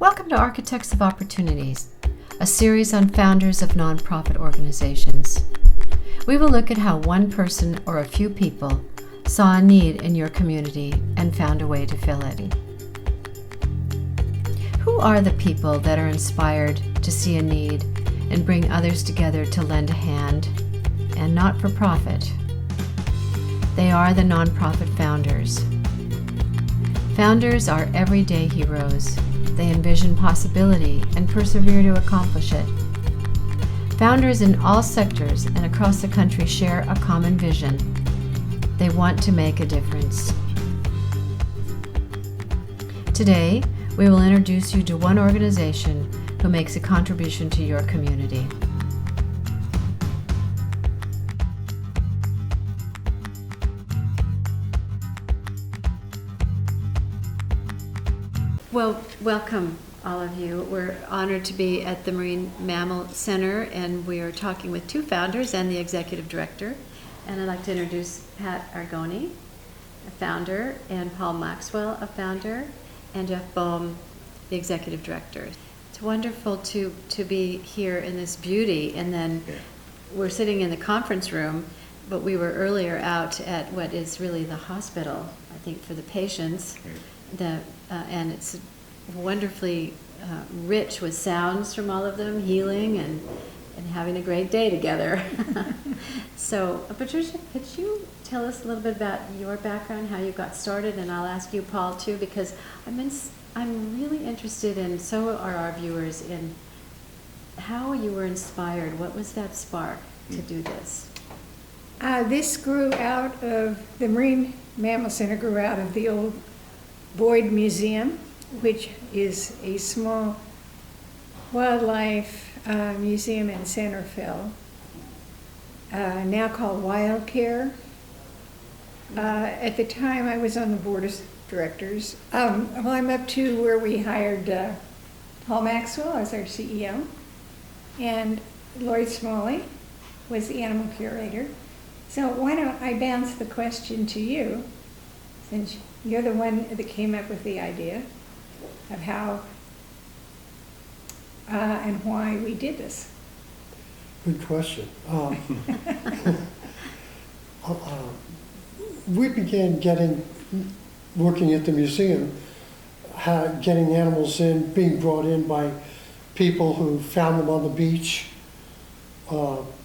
Welcome to Architects of Opportunities, a series on founders of nonprofit organizations. We will look at how one person or a few people saw a need in your community and found a way to fill it. Who are the people that are inspired to see a need and bring others together to lend a hand, and not for profit? They are the nonprofit founders. Founders are everyday heroes. They envision possibility and persevere to accomplish it. Founders in all sectors and across the country share a common vision. They want to make a difference. Today, we will introduce you to one organization who makes a contribution to your community. Well, welcome all of you. We're honored to be at the Marine Mammal Center, and we are talking with two founders and the executive director. And I'd like to introduce Pat Arrigoni, a founder, and Paul Maxwell, a founder, and Jeff Boehem, the executive director. It's wonderful to be here in this beauty, and then we're sitting in the conference room, but we were earlier out at what is really the hospital, I think, for the patients. And it's wonderfully rich with sounds from all of them, healing and having a great day together. So, Patricia, could you tell us a little bit about your background, how you got started? And I'll ask you, Paul, too, because I'm really interested in, so are our viewers, in how you were inspired. What was that spark to do this? This grew out of, the Marine Mammal Center grew out of the old Lloyd Museum, which is a small wildlife museum in Centerville, now called Wild Care. At the time, I was on the board of directors. Well, I'm up to where we hired Paul Maxwell as our CEO, and Lloyd Smalley was the animal curator. So why don't I bounce the question to you, since you're the one that came up with the idea of how and why we did this. Good question. We began working at the museum, getting animals in, being brought in by people who found them on the beach,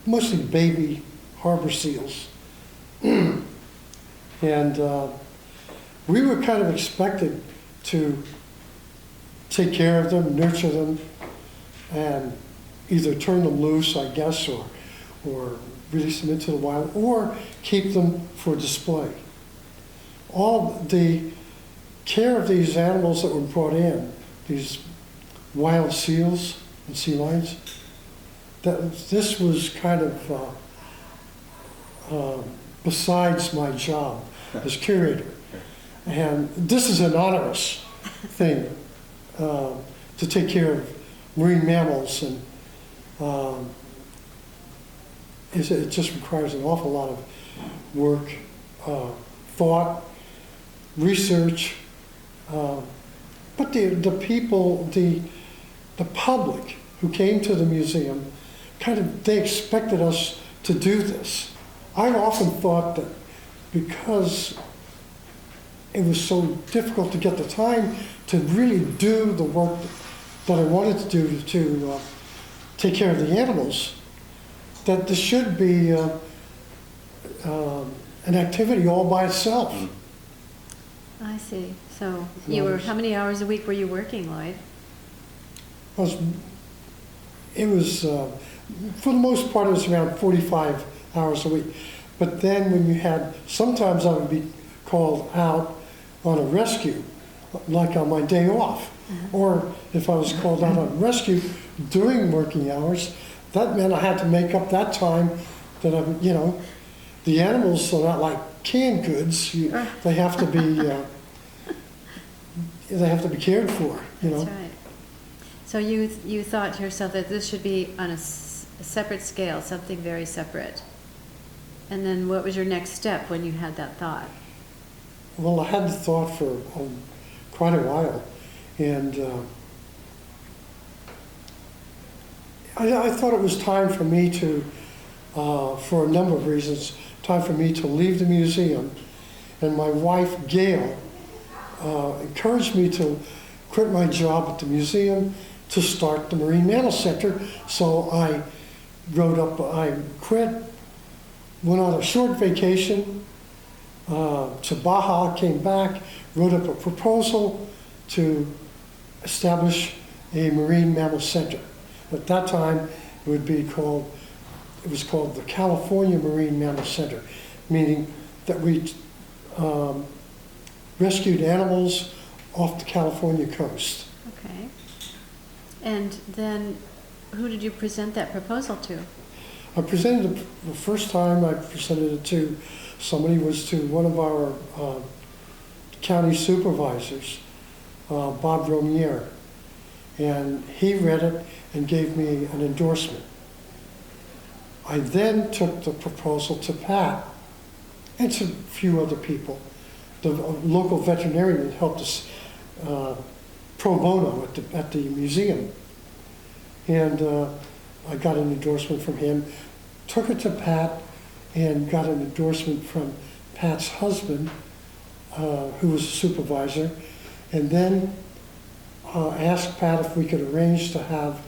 mostly baby harbor seals. And we were kind of expected to take care of them, nurture them, and either turn them loose, I guess, or release them into the wild, or keep them for display. All the care of these animals that were brought in, these wild seals and sea lions, this was kind of besides my job as curator. And this is an onerous thing to take care of marine mammals, and it just requires an awful lot of work, thought, research. But the people, the public who came to the museum, they expected us to do this. I often thought that because it was so difficult to get the time to really do the work that I wanted to do to take care of the animals, that this should be an activity all by itself. I see. So how many hours a week were you working, Lloyd? It was for the most part, it was around 45 hours a week. But then when you sometimes I would be called out on a rescue, like on my day off. Or if I was called out on rescue during working hours, that meant I had to make up that time that the animals are not like canned goods. They have to be cared for, That's right. So you thought to yourself that this should be on a separate scale, something very separate. And then what was your next step when you had that thought? Well, I had the thought for quite a while, and I thought it was time for me to, for a number of reasons, time for me to leave the museum. And my wife, Gail, encouraged me to quit my job at the museum to start the Marine Mammal Center. So I quit, went on a short vacation to Baja, came back, wrote up a proposal to establish a Marine Mammal Center. At that time, it was called the California Marine Mammal Center, meaning that we rescued animals off the California coast. Okay. And then who did you present that proposal to? I presented it the first time I presented it to somebody was to one of our county supervisors, Bob Romier. And he read it and gave me an endorsement. I then took the proposal to Pat and to a few other people. The local veterinarian helped us pro bono at the museum. And I got an endorsement from him, took it to Pat, and got an endorsement from Pat's husband, who was a supervisor, and then asked Pat if we could arrange to have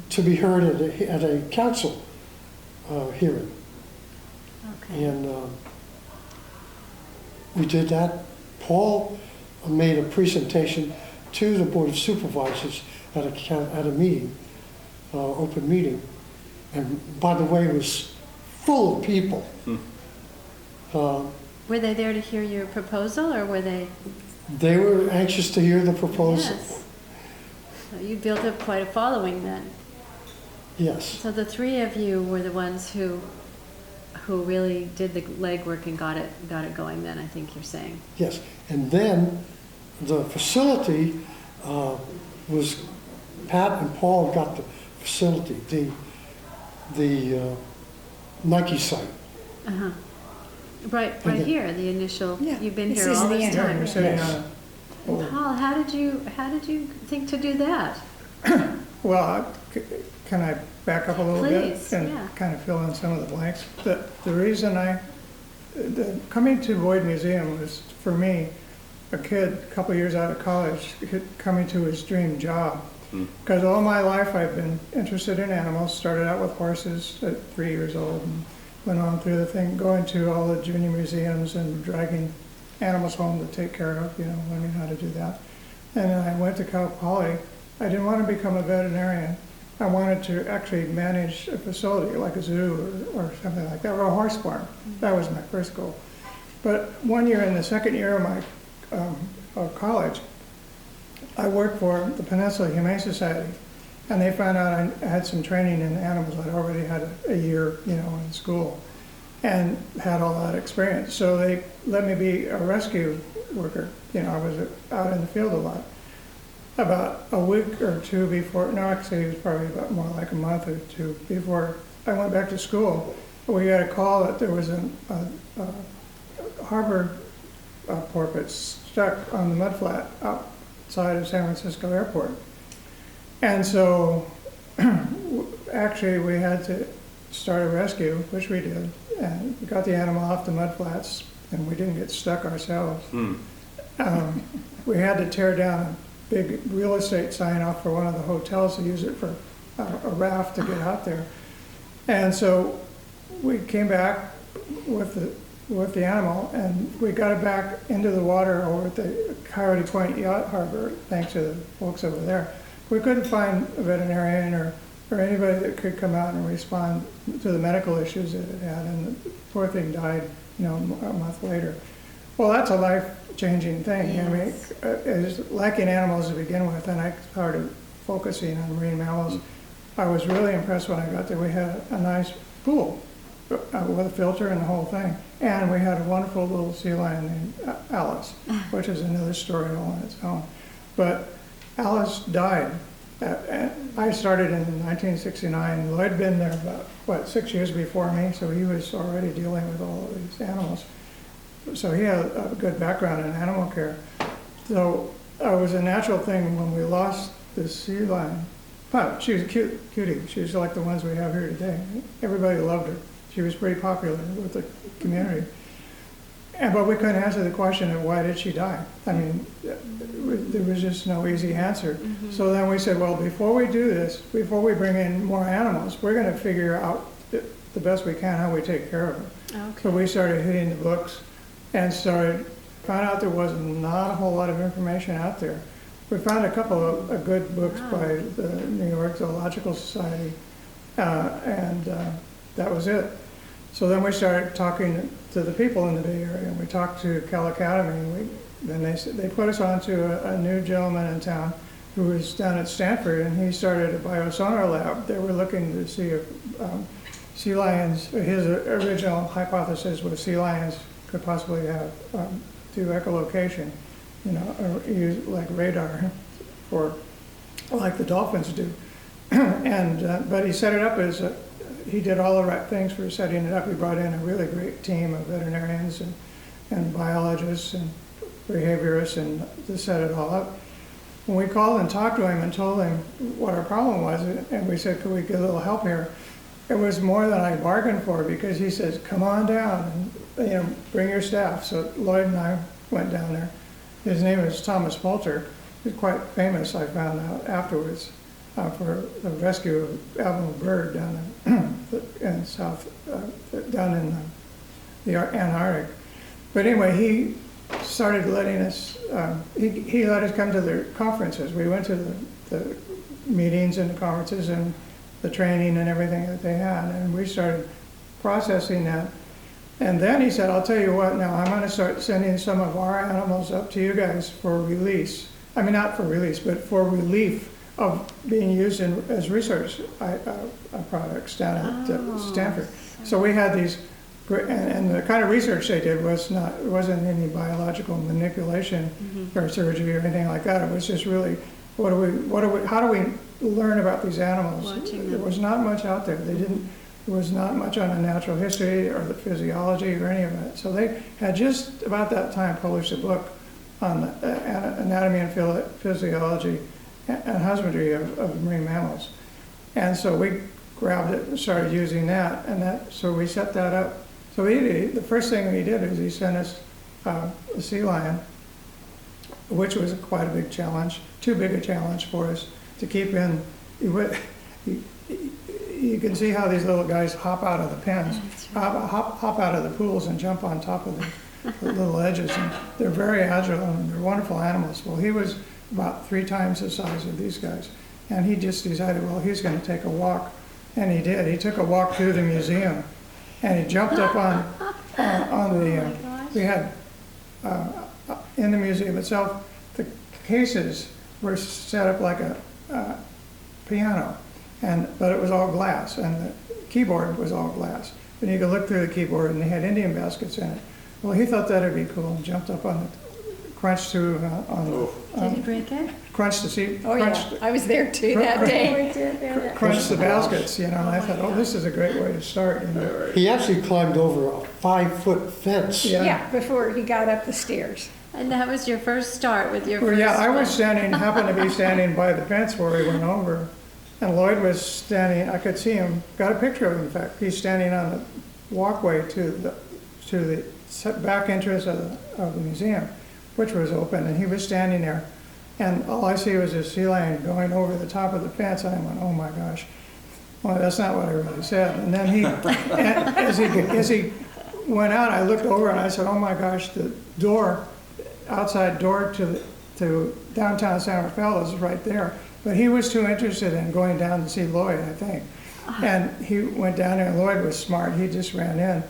to be heard at a council hearing. Okay. And we did that. Paul made a presentation to the Board of Supervisors at a meeting, open meeting. And by the way, it was full of people. Were they there to hear your proposal, or were they? They were anxious to hear the proposal. Yes. So you built up quite a following then. Yes. So the three of you were the ones who really did the legwork and got it going then, I think you're saying. Yes. And then the facility was, Pat and Paul got the facility, the Nike site. Uh-huh. Right then- here, the initial, Yeah, you've been this here is all the this end. time. You're sitting Yes. on And Paul, how did you think to do that? well, can I back up a little Please, bit and yeah. kind of fill in some of the blanks? The reason coming to Lloyd Museum was, for me, a kid, a couple years out of college, coming to his dream job. Because all my life I've been interested in animals, started out with horses at 3 years old, and went on through the thing, going to all the junior museums and dragging animals home to take care of, learning how to do that. And then I went to Cal Poly. I didn't want to become a veterinarian. I wanted to actually manage a facility like a zoo or something like that, or a horse farm. That was my first goal. But one year, in the second year of my of college, I worked for the Peninsula Humane Society, and they found out I had some training in animals. I'd already had a year, in school, and had all that experience. So they let me be a rescue worker. I was out in the field a lot. About a week or two before, no, actually it was probably about more like a month or two before I went back to school, we got a call that there was a harbor porpoise stuck on the mudflat outside of San Francisco Airport. And so actually we had to start a rescue, which we did, and we got the animal off the mudflats, and we didn't get stuck ourselves. We had to tear down a big real estate sign off for one of the hotels to use it for a raft to get out there. And so we came back with the animal, and we got it back into the water over at the Coyote Point Yacht Harbor, thanks to the folks over there. We couldn't find a veterinarian or anybody that could come out and respond to the medical issues that it had, and the poor thing died, a month later. Well, that's a life-changing thing. Yes. I was liking animals to begin with, and I started focusing on marine mammals. I was really impressed when I got there. We had a nice pool with a filter and the whole thing. And we had a wonderful little sea lion named Alice, which is another story all on its own. But Alice died. I started in 1969. Lloyd had been there about, 6 years before me, so he was already dealing with all of these animals. So he had a good background in animal care. So it was a natural thing when we lost this sea lion. But she was a cutie. She was like the ones we have here today. Everybody loved her. She was pretty popular with the community. But we couldn't answer the question of why did she die? I mean, there was just no easy answer. So then we said, well, before we do this, before we bring in more animals, we're going to figure out the best we can how we take care of them. Okay. So we started hitting the books and found out there was not a whole lot of information out there. We found a couple of good books by the New York Zoological Society, and that was it. So then we started talking to the people in the Bay Area, and we talked to Cal Academy, and then they put us on to a new gentleman in town who was down at Stanford, and he started a biosonar lab. They were looking to see if sea lions, his original hypothesis was sea lions could possibly have do echolocation, or use like radar for like the dolphins do. But he set it up as he did all the right things for setting it up. He brought in a really great team of veterinarians and biologists and behaviorists and to set it all up. When we called and talked to him and told him what our problem was, and we said, could we get a little help here? It was more than I bargained for, because he says, come on down and bring your staff. So Lloyd and I went down there. His name is Thomas Poulter. He's quite famous, I found out afterwards, for the rescue of admiral bird down in down in the Antarctic. But anyway, he started letting us, he let us come to their conferences. We went to the meetings and the conferences and the training and everything that they had, and we started processing that. And then he said, I'll tell you what, now I'm going to start sending some of our animals up to you guys for release. I mean, not for release, but for relief of being used as research products down at Stanford. So we had these, and the kind of research they did wasn't any biological manipulation or surgery or anything like that. It was just really, how do we learn about these animals? There was not much out there. There was not much on the natural history or the physiology or any of it. So they had just about that time published a book on the anatomy and physiology and husbandry of marine mammals. And so we grabbed it and started using that, so we set that up. So the first thing he did is he sent us a sea lion, which was quite a big challenge, too big a challenge for us to keep in. You can see how these little guys hop out of the pens, hop out of the pools and jump on top of the little edges. And they're very agile and they're wonderful animals. Well, he was about 3 times the size of these guys. And he just decided, well, he's going to take a walk. And he did. He took a walk through the museum. And he jumped up on the, we had, in the museum itself, the cases were set up like a piano. But it was all glass, and the keyboard was all glass. And you could look through the keyboard, and they had Indian baskets in it. Well, he thought that'd be cool, and jumped up on it, crunched through Did he break it? crunched the seat. Oh, yeah, I was there too that day. Crunched the baskets, and I thought, oh, this is a great way to start. He actually climbed over a 5-foot fence. Yeah, before he got up the stairs. And that was your first start with your Well, first yeah, I was one. happened to be standing by the fence where he went over. And Lloyd was standing, I could see him, got a picture of him, in fact. He's standing on the walkway to the back entrance of the museum, which was open, and he was standing there. And all I see was this sea lion going over the top of the fence, and I went, oh my gosh. Well, that's not what I really said. And then as he went out, I looked over and I said, oh my gosh, the outside door to downtown San Rafael is right there. But he was too interested in going down to see Lloyd, I think. And he went down there, and Lloyd was smart. He just ran in,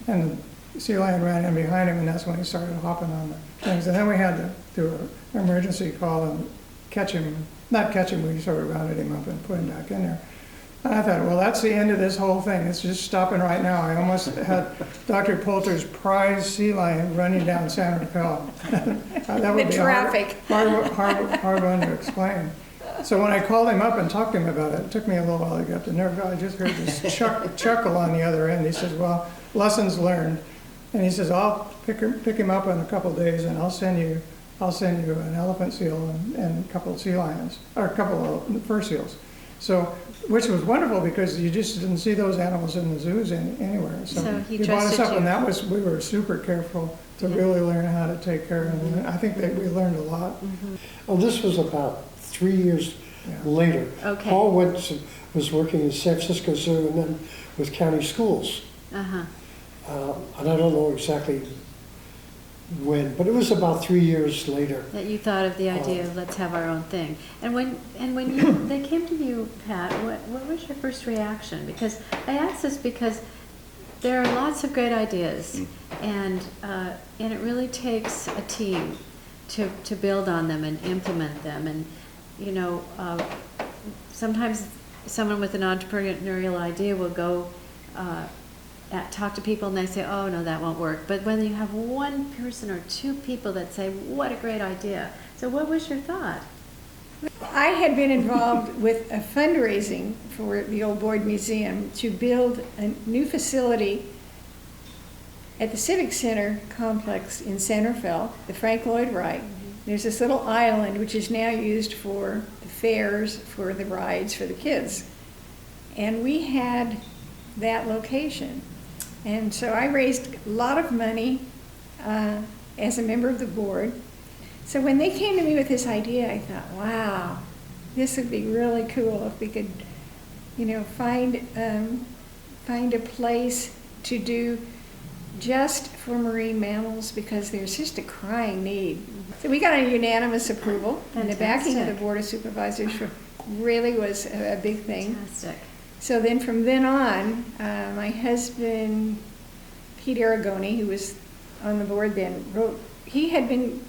and the sea lion ran in behind him, and that's when he started hopping on the things. And then we had to do an emergency call and catch him. Not catch him, we sort of rounded him up and put him back in there. And I thought, well, that's the end of this whole thing. It's just stopping right now. I almost had Dr. Poulter's prize sea lion running down San Rafael. That would The be traffic. hard one to explain. So when I called him up and talked to him about it took me a little while to get the nerve. I just heard this chuckle on the other end. He says, well, lessons learned. And he says, I'll pick him up in a couple of days, and I'll send you I'll send you an elephant seal and a couple of sea lions, or a couple of fur seals. So, which was wonderful because you just didn't see those animals in the zoos anywhere. So he brought us trusted up, you. and that was, we were super careful to really learn how to take care of them. I think that we learned a lot. Oh, this was about 3 years Yeah. later. Okay. Paul was working in San Francisco Zoo and then with county schools. Uh-huh. And I don't know exactly when, but it was about 3 years later. That you thought of the idea of let's have our own thing. And when they came to you, Pat, what was your first reaction? Because I ask this because there are lots of great ideas, and it really takes a team to build on them and implement them. And you know, sometimes someone with an entrepreneurial idea will go talk to people and they say, oh no, that won't work. But when you have one person or two people that say, what a great idea. So what was your thought? I had been involved with a fundraising for the old Boyd Museum to build a new facility at the Civic Center complex in Santa Fe, the Frank Lloyd Wright. There's this little island which is now used for the fairs, for the rides for the kids. And we had that location. And so I raised a lot of money as a member of the board. So when they came to me with this idea, I thought, wow, this would be really cool if we could, you know, find a place to do just for marine mammals, because there's just a crying need. So we got a unanimous approval, and the backing of the Board of Supervisors really was a big thing. Fantastic. So then from then on, my husband, Pete Arrigoni, who was on the board then, he had been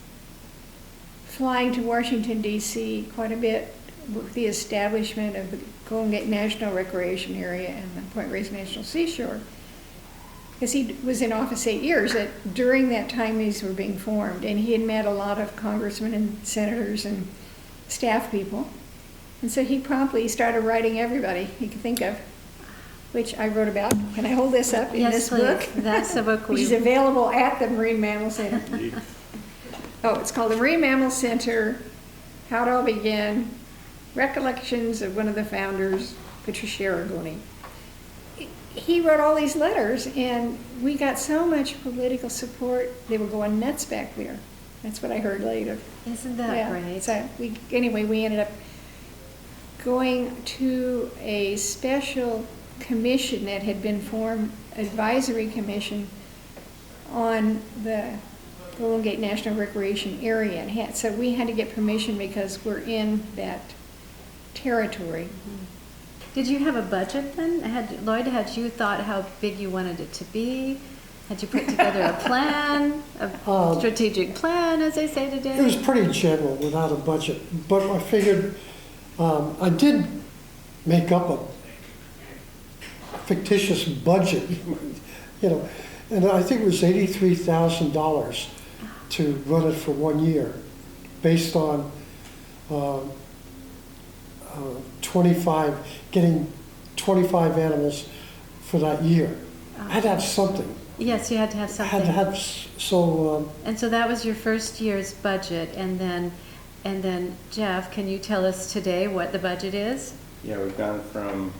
flying to Washington, D.C. quite a bit with the establishment of the Golden Gate National Recreation Area and the Point Reyes National Seashore. Because he was in office 8 years, during that time these were being formed, and he had met a lot of congressmen and senators and staff people. And so he promptly started writing everybody he could think of, which I wrote about. Can I hold this up in this book? Yes, please. That's the book which is available at the Marine Mammal Center. Oh, it's called the Marine Mammal Center, How It All Began, Recollections of one of the founders, Patricia Arrigoni. He wrote all these letters, and we got so much political support. They were going nuts back there. That's what I heard later. Isn't that great? So we ended up going to a special commission that had been formed, advisory commission on the Golden Gate National Recreation Area. So we had to get permission because we're in that territory. Did you have a budget then? Lloyd, had you thought how big you wanted it to be? Had you put together a plan, a strategic plan, as they say today? It was pretty general without a budget, but I figured I did make up a fictitious budget, you know, and I think it was $83,000 to run it for 1 year, based on getting 25 animals for that year. I had to have something. Yes, you had to have something. Had to have, so. And so that was your first year's budget, and then Jeff, can you tell us today what the budget is? Yeah, we've gone from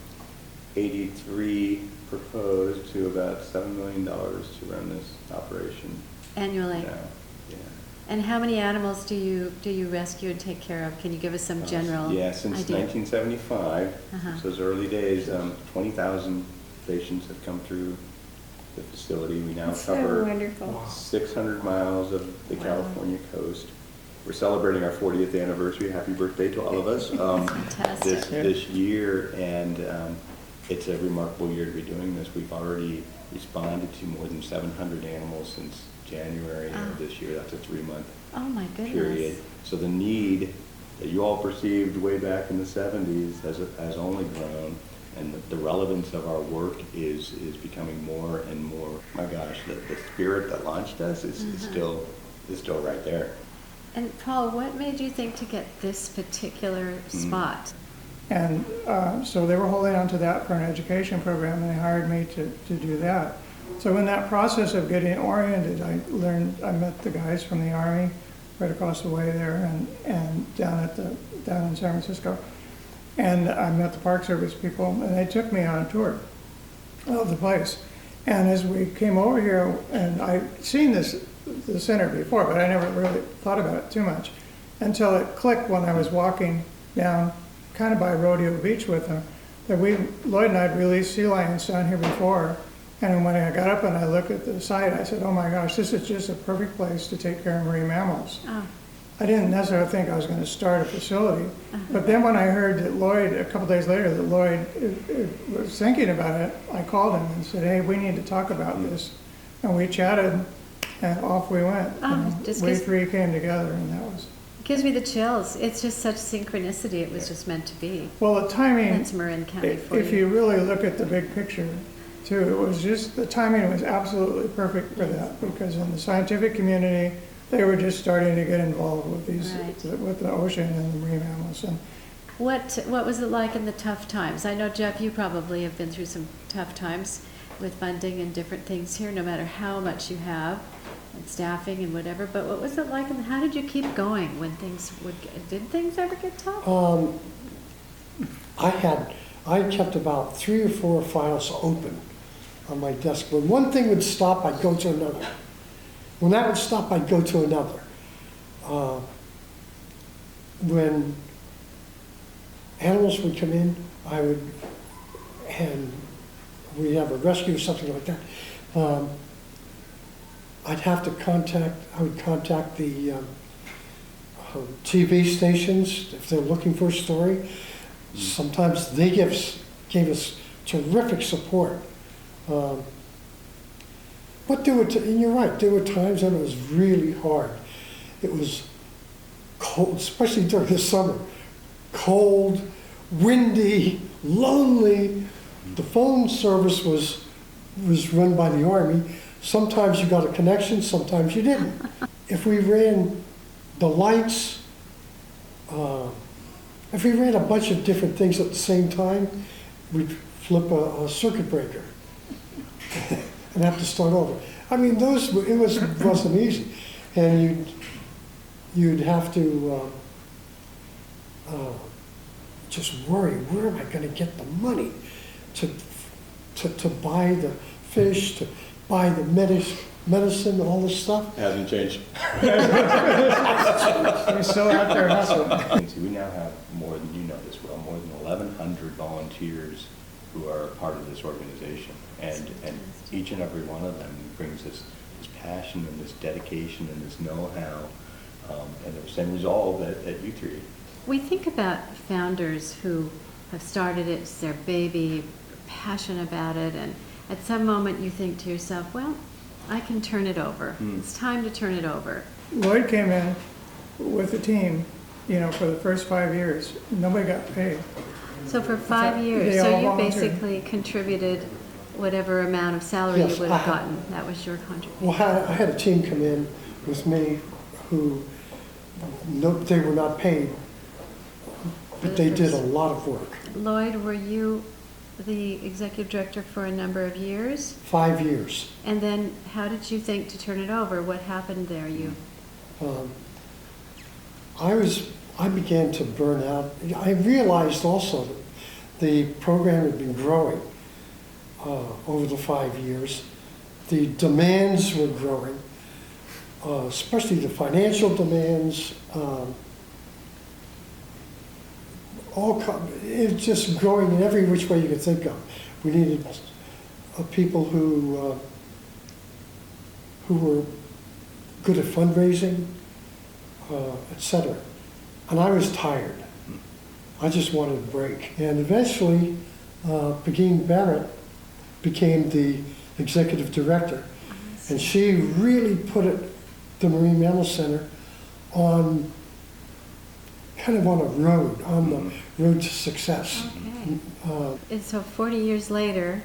83 proposed to about $7 million to run this operation. Annually? Now. Yeah. And how many animals do you rescue and take care of? Can you give us some general Yeah, since idea? 1975, Uh-huh. those early days, 20,000 patients have come through the facility. We now It's so cover wonderful. 600 miles of the Wow. California coast. We're celebrating our 40th anniversary. Happy birthday to all of us Fantastic. this year, and it's a remarkable year to be doing this. We've already responded to more than 700 animals since January of this year. That's a 3-month Oh my goodness. period. So the need that you all perceived way back in the 70s has only grown, and the relevance of our work is becoming more and more. My gosh, the spirit that launched us is still right there. And Paul, what made you think to get this particular spot? And so they were holding on to that for an education program, and they hired me to do that. So in that process of getting oriented, I met the guys from the Army right across the way there, and down in San Francisco. And I met the Park Service people, and they took me on a tour of the place. And as we came over here, and I'd seen the center before, but I never really thought about it too much until it clicked when I was walking down kind of by Rodeo Beach with them, that Lloyd and I had released sea lions down here before. And when I got up and I looked at the site, I said, oh my gosh, this is just a perfect place to take care of marine mammals. Oh. I didn't necessarily think I was going to start a facility, but then when I heard that Lloyd, a couple days later, that Lloyd was thinking about it, I called him and said, hey, we need to talk about this. And we chatted, and off we went. Oh, just We gives- three came together, and that was, Gives me the chills. It's just such synchronicity. It was just meant to be. well, the timing, That's Marin County for if you really look at the big picture, too, it was just, the timing was absolutely perfect for that, because in the scientific community, they were just starting to get involved with these, Right. with the ocean and the marine mammals. And What was it like in the tough times? I know, Jeff, you probably have been through some tough times with funding and different things here, no matter how much you have, and staffing and whatever, but what was it like, and how did you keep going when did things ever get tough? I kept about 3 or 4 files open on my desk. When one thing would stop, I'd go to another. When that would stop, I'd go to another. When animals would come in, and we'd have a rescue or something like that, I would contact the TV stations if they're looking for a story. Sometimes they gave us terrific support. But and you're right, there were times when it was really hard. It was cold, especially during the summer. Cold, windy, lonely. The phone service was run by the Army. Sometimes you got a connection, sometimes you didn't. If we ran the lights, if we ran a bunch of different things at the same time, we'd flip a circuit breaker and have to start over. I mean, it wasn't easy. And you'd have to just worry, where am I going to get the money to buy the fish, to buy the medicine, all this stuff? Hasn't changed. we're still out there hustling. We now have more than, you know this well, more than 1,100 volunteers who are part of this organization. And each and every one of them brings this passion and this dedication and this know-how and the same resolve that you three. We think about founders who have started it, it's their baby, passionate about it, and at some moment you think to yourself, well, I can turn it over. It's time to turn it over. Lloyd came in with the team, for the first 5 years. Nobody got paid. So for 5 years, They so all you volunteered. basically contributed whatever amount of salary Yes, you would have gotten. That was your contribution. Well, I had a team come in with me who, they were not paid, but they did a lot of work. Lloyd, were you the executive director for a number of years? 5 years. And then how did you think to turn it over? What happened there? I began to burn out. I realized also that the program had been growing over the 5 years. The demands were growing, especially the financial demands. It's just growing in every which way you could think of. We needed people who were good at fundraising, etc. And I was tired. I just wanted a break. And eventually, Pegeen Barrett became the executive director. And she really put the Marine Mammal Center on kind of on a road, on the road to success. Okay. And so 40 years later,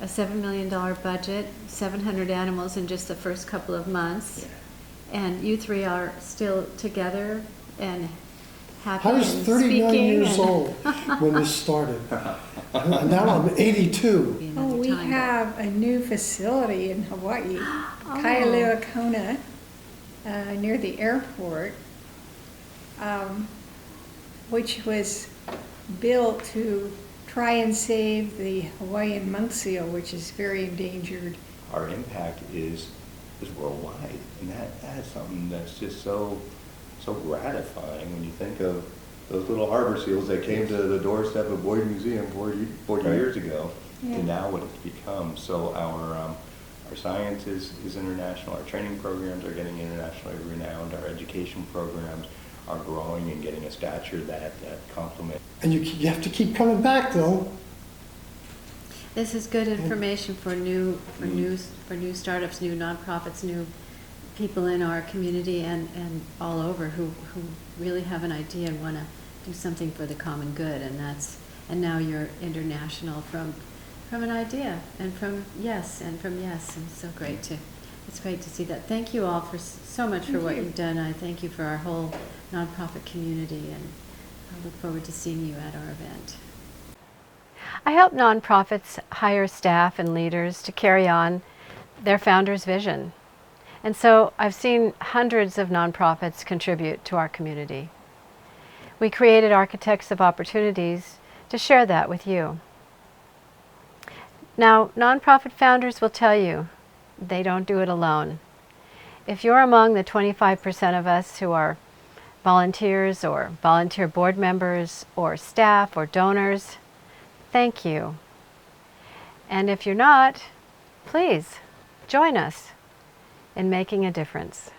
a $7 million budget, 700 animals in just the first couple of months, and you three are still together and happy I was and 39 speaking years and- old when this started. And now I'm 82. Be Oh, another we time, but- have a new facility in Hawaii, Oh. Kailua Kona. near the airport, which was built to try and save the Hawaiian monk seal, which is very endangered. Our impact is worldwide, and that's something that's just so gratifying when you think of those little harbor seals that came to the doorstep of Boyd Museum 40 years ago, Yeah. to now what it's become. So our science is international, our training programs are getting internationally renowned, our education programs are growing and getting a stature that complement. And you have to keep coming back, though. This is good information for new startups, new nonprofits, new people in our community and all over who really have an idea and want to do something for the common good. And now you're international from an idea and from yes. And it's great to see that. Thank you all for so much for what you've done. I thank you for our whole nonprofit community, and I look forward to seeing you at our event. I help nonprofits hire staff and leaders to carry on their founder's vision. And so I've seen hundreds of nonprofits contribute to our community. We created Architects of Opportunities to share that with you. Now, nonprofit founders will tell you they don't do it alone. If you're among the 25% of us who are volunteers or volunteer board members or staff or donors, thank you. And if you're not, please join us in making a difference.